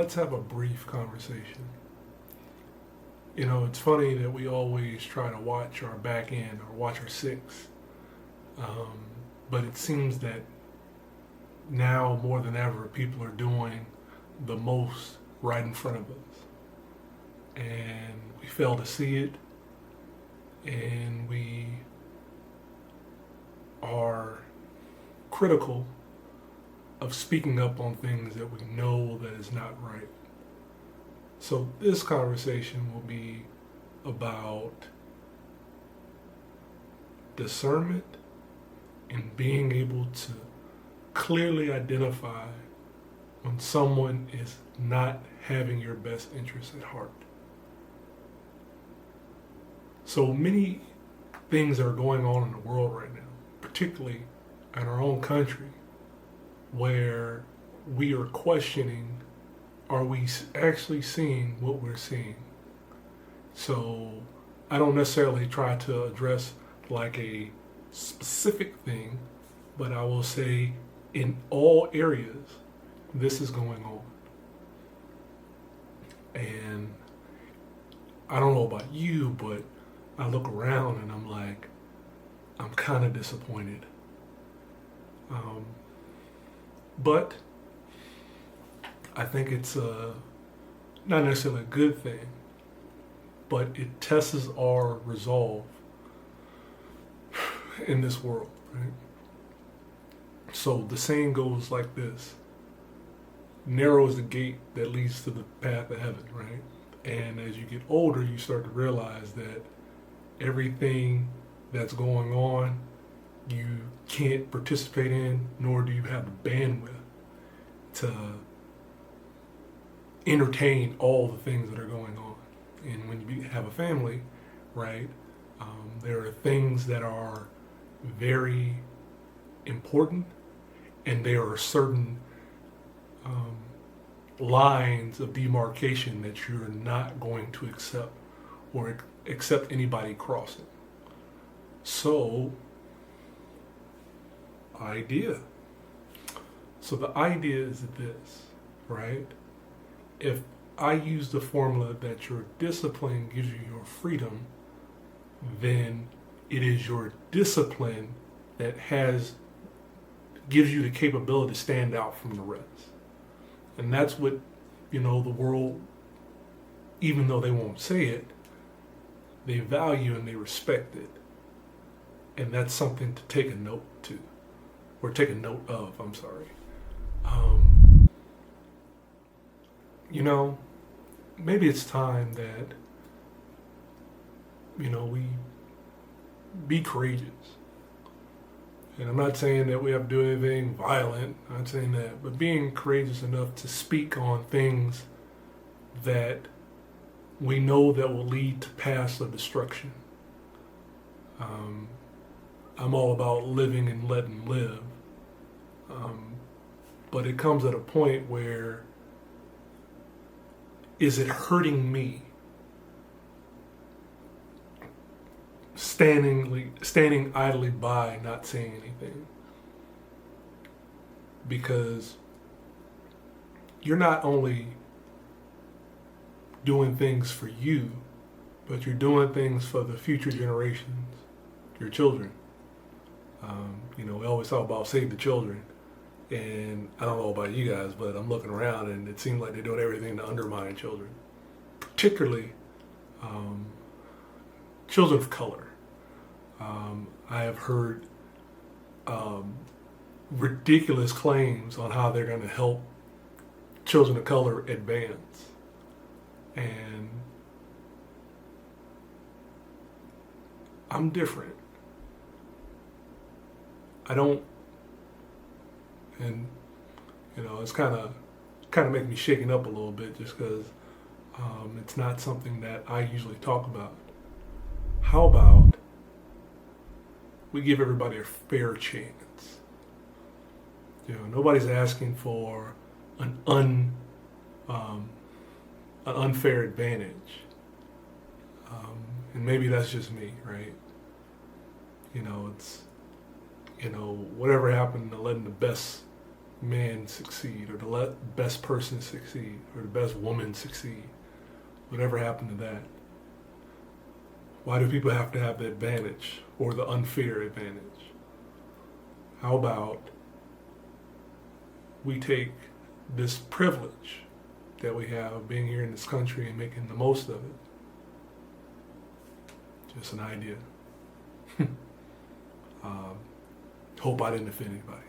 let's have a brief conversation. It's funny that we always try to watch our back end or watch our six, um, but it seems that now more than ever, people are doing the most right in front of us, and we fail to see it, and we are critical of speaking up on things that we know that is not right. So this conversation will be about discernment and being able to clearly identify when someone is not having your best interests at heart. So many things are going on in the world right now, particularly in our own country, where we are questioning, are we actually seeing what we're seeing? So I don't necessarily try to address like a specific thing, but I will say in all areas, this is going on. And I don't know about you, but I look around and I'm like, I'm kind of disappointed. Um, but I think it's not necessarily a good thing, but it tests our resolve in this world, right? So the saying goes like this: narrow is the gate that leads to the path of heaven, right? And as you get older, you start to realize that everything that's going on, you can't participate in, nor do you have the bandwidth to entertain all the things that are going on. And when you have a family, right, there are things that are very important, and there are certain lines of demarcation that you're not going to accept or accept anybody crossing. So, idea. So the idea is this, right? If I use the formula that your discipline gives you your freedom, then it is your discipline that gives you the capability to stand out from the rest. And that's what, the world, even though they won't say it, they value and they respect it. And that's something to take a note to, or take a note of, I'm sorry. Maybe it's time that, we be courageous. And I'm not saying that we have to do anything violent, I'm not saying that, but being courageous enough to speak on things that we know that will lead to paths of destruction. I'm all about living and letting live. But it comes at a point where, is it hurting me? Standing idly by, not saying anything. Because you're not only doing things for you, but you're doing things for the future generations, your children. We always talk about save the children. And I don't know about you guys, but I'm looking around and it seems like they're doing everything to undermine children, particularly children of color. I have heard ridiculous claims on how they're going to help children of color advance. And I'm different. I don't, and it's kind of making me shaken up a little bit just because it's not something that I usually talk about. How about we give everybody a fair chance? Nobody's asking for an unfair advantage, and maybe that's just me, right? It's whatever happened to letting the best man succeed, or the best person succeed, or the best woman succeed? Whatever happened to that? Why do people have to have the advantage or the unfair advantage? How about we take this privilege that we have of being here in this country and making the most of it? Just an idea. Hope I didn't offend anybody.